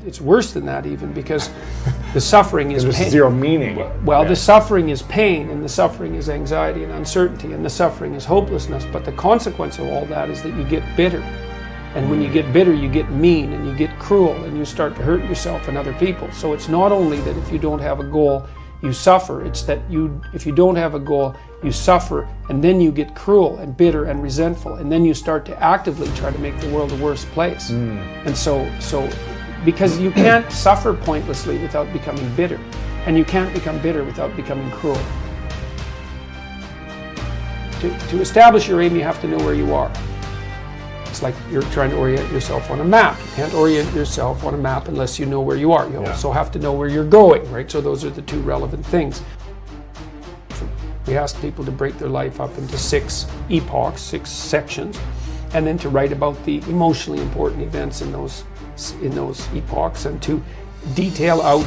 It's worse than that even, because the suffering is There's pain. zero meaning. Well, the suffering is pain, and the suffering is anxiety and uncertainty, and the suffering is hopelessness. But the consequence of all that is that you get bitter. And when you get bitter, you get mean, and you get cruel, and you start to hurt yourself and other people. So it's not only that if you don't have a goal, you suffer. It's that if you don't have a goal, you suffer, and then you get cruel and bitter and resentful, and then you start to actively try to make the world a worse place. And so because you can't suffer pointlessly without becoming bitter, and you can't become bitter without becoming cruel. To establish your aim, you have to know where you are. It's like you're trying to orient yourself on a map. You can't orient yourself on a map unless you know where you are. You also have to know where you're going, right? So those are the two relevant things. We ask people to break their life up into 6 epochs, 6 sections, and then to write about the emotionally important events in those epochs, and to detail out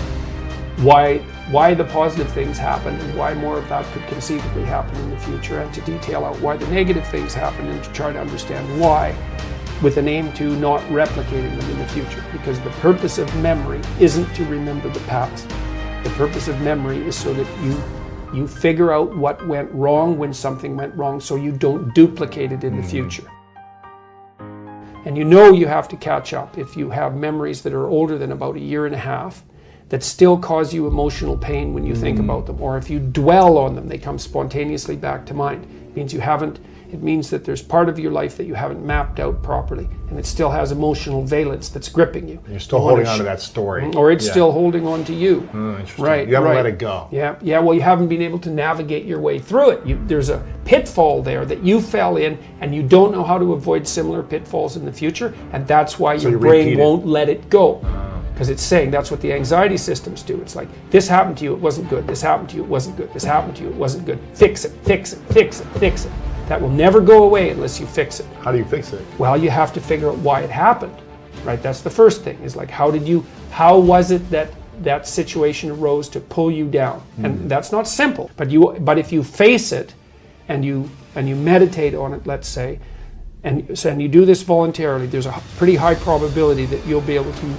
why the positive things happen and why more of that could conceivably happen in the future, and to detail out why the negative things happen, and to try to understand why, with an aim to not replicating them in the future. Because the purpose of memory isn't to remember the past. The purpose of memory is so that you figure out what went wrong when something went wrong, so you don't duplicate it in the future. And you have to catch up if you have memories that are older than about 1.5 years that still cause you emotional pain when you think about them, or if you dwell on them, they come spontaneously back to mind. It means that there's part of your life that you haven't mapped out properly, and it still has emotional valence that's gripping you. You're still holding on to that story. Or it's still holding on to you. Interesting. Right. You haven't let it go. Yeah, well, you haven't been able to navigate your way through it. There's a pitfall there that you fell in, and you don't know how to avoid similar pitfalls in the future, and that's why your brain won't let it go. Because it's saying, that's what the anxiety systems do. It's like, this happened to you, it wasn't good. This happened to you, it wasn't good. This happened to you, it wasn't good. Fix it, fix it, fix it, fix it. That will never go away unless you fix it. How do you fix it? Well, you have to figure out why it happened, right? That's the first thing, is like, how was it that situation arose to pull you down? And that's not simple, but if you face it and you meditate on it, let's say, and you do this voluntarily, there's a pretty high probability that you'll be able to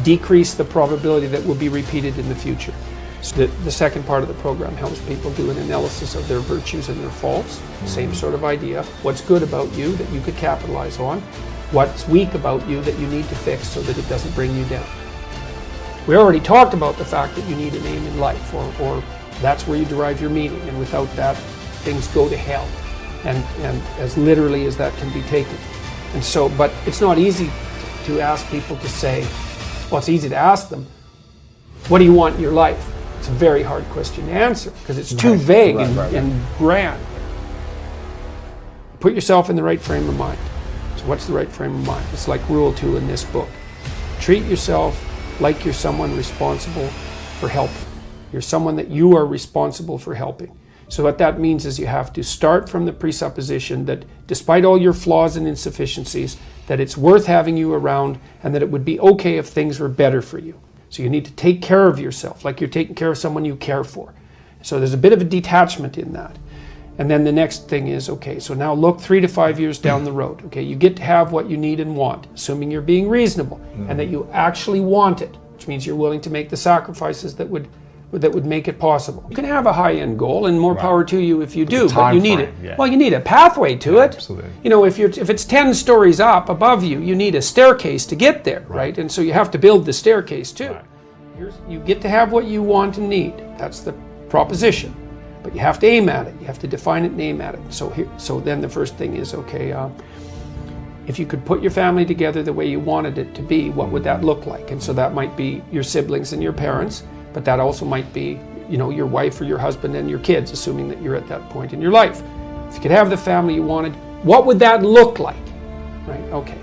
decrease the probability that will be repeated in the future. So the second part of the program helps people do an analysis of their virtues and their faults. Same sort of idea. What's good about you that you could capitalize on? What's weak about you that you need to fix so that it doesn't bring you down? We already talked about the fact that you need an aim in life, or that's where you derive your meaning, and without that, things go to hell, and as literally as that can be taken. And so, but it's not easy to ask people to say, well, it's easy to ask them, what do you want in your life? It's a very hard question to answer, because it's too vague and grand. Put yourself in the right frame of mind. So what's the right frame of mind? It's like rule 2 in this book. Treat yourself like you're someone responsible for helping. You're someone that you are responsible for helping. So what that means is you have to start from the presupposition that despite all your flaws and insufficiencies, that it's worth having you around, and that it would be okay if things were better for you. So you need to take care of yourself like you're taking care of someone you care for. So there's a bit of a detachment in that. And then the next thing is, okay, so now look 3 to 5 years down the road. Okay, you get to have what you need and want, assuming you're being reasonable, and that you actually want it, which means you're willing to make the sacrifices that would make it possible. You can have a high-end goal, and more power to you if you do, but you need it. Yeah. Well, you need a pathway to it. Absolutely. You know, if it's 10 stories up above you, you need a staircase to get there, right? And so you have to build the staircase too. You get to have what you want and need. That's the proposition. But you have to aim at it. You have to define it and aim at it. So then the first thing is, okay, if you could put your family together the way you wanted it to be, what would that look like? And so that might be your siblings and your parents, but that also might be, you know, your wife or your husband and your kids, assuming that you're at that point in your life. If you could have the family you wanted, what would that look like? Right, okay.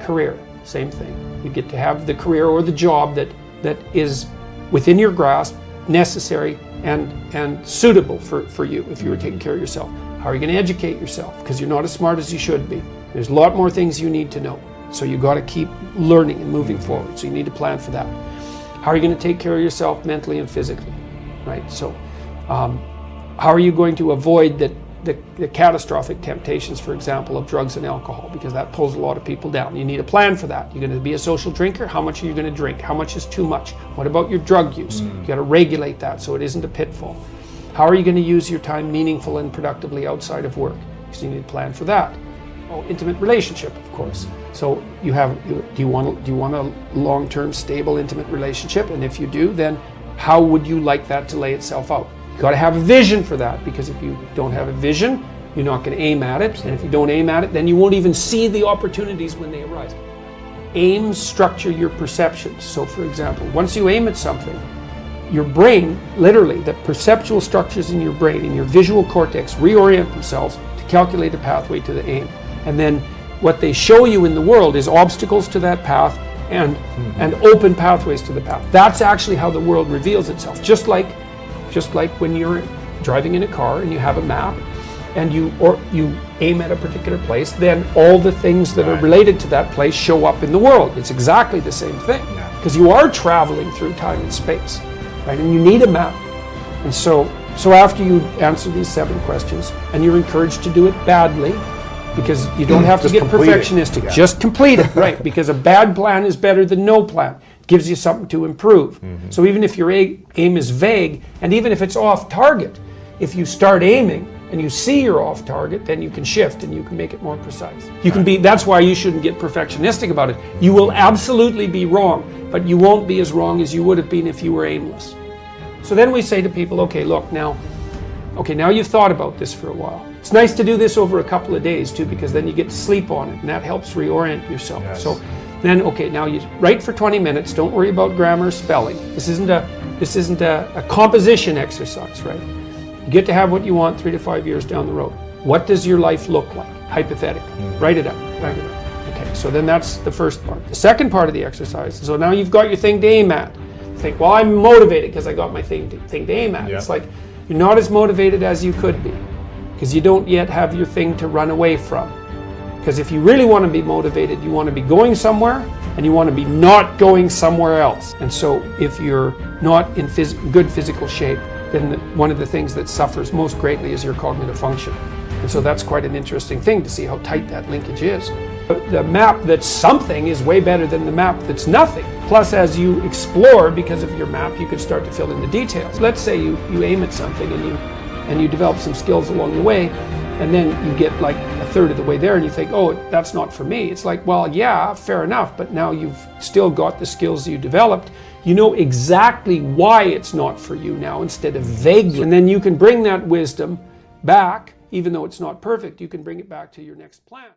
Career, same thing. You get to have the career or the job that is within your grasp, necessary and suitable for you if you were taking care of yourself. How are you going to educate yourself? Because you're not as smart as you should be. There's a lot more things you need to know. So you got to keep learning and moving forward. So you need to plan for that. How are you going to take care of yourself mentally and physically? Right? So how are you going to avoid the catastrophic temptations, for example, of drugs and alcohol, because that pulls a lot of people down. You need a plan for that. You're going to be a social drinker. How much are you going to drink? How much is too much? What about your drug use? You got to regulate that so it isn't a pitfall. How are you going to use your time meaningful and productively outside of work? Because you need a plan for that. Oh, intimate relationship, of course. So do you want a long-term, stable, intimate relationship? And if you do, then how would you like that to lay itself out? You got to have a vision for that, because if you don't have a vision, you're not going to aim at it. And if you don't aim at it, then you won't even see the opportunities when they arise. Aims structure your perceptions. So for example, once you aim at something, your brain, literally, the perceptual structures in your brain, in your visual cortex, reorient themselves to calculate a pathway to the aim. And then what they show you in the world is obstacles to that path and open pathways to the path. That's actually how the world reveals itself. Just like when you're driving in a car and you have a map and you aim at a particular place, then all the things that are related to that place show up in the world. It's exactly the same thing, because you are traveling through time and space, right? And you need a map. And so after you answer these 7 questions, and you're encouraged to do it badly, because you don't have to get perfectionistic, just complete it, right? Because a bad plan is better than no plan. It gives you something to improve. So even if your aim is vague, and even if it's off target, if you start aiming and you see you're off target, then you can shift and you can make it more precise. You can be, that's why you shouldn't get perfectionistic about it. You will absolutely be wrong, but you won't be as wrong as you would have been if you were aimless. So then we say to people, okay, look, now you've thought about this for a while. It's nice to do this over a couple of days too, because then you get to sleep on it, and that helps reorient yourself. Yes. So then, okay, now you write for 20 minutes. Don't worry about grammar, spelling. This isn't a composition exercise, right? You get to have what you want 3 to 5 years down the road. What does your life look like, hypothetically? Write it out. Write it out. Okay, so then that's the first part. The second part of the exercise, so now you've got your thing to aim at. You think, well, I'm motivated because I got my thing to aim at. It's like you're not as motivated as you could be, because you don't yet have your thing to run away from. Because if you really want to be motivated, you want to be going somewhere, and you want to be not going somewhere else. And so if you're not in good physical shape, then one of the things that suffers most greatly is your cognitive function. And so that's quite an interesting thing to see how tight that linkage is. The map that's something is way better than the map that's nothing. Plus, as you explore, because of your map, you could start to fill in the details. Let's say you aim at something and you develop some skills along the way, and then you get like a third of the way there and you think, oh, that's not for me. It's like, well, yeah, fair enough, but now you've still got the skills you developed. You know exactly why it's not for you now, instead of vaguely. And then you can bring that wisdom back, even though it's not perfect, you can bring it back to your next plan.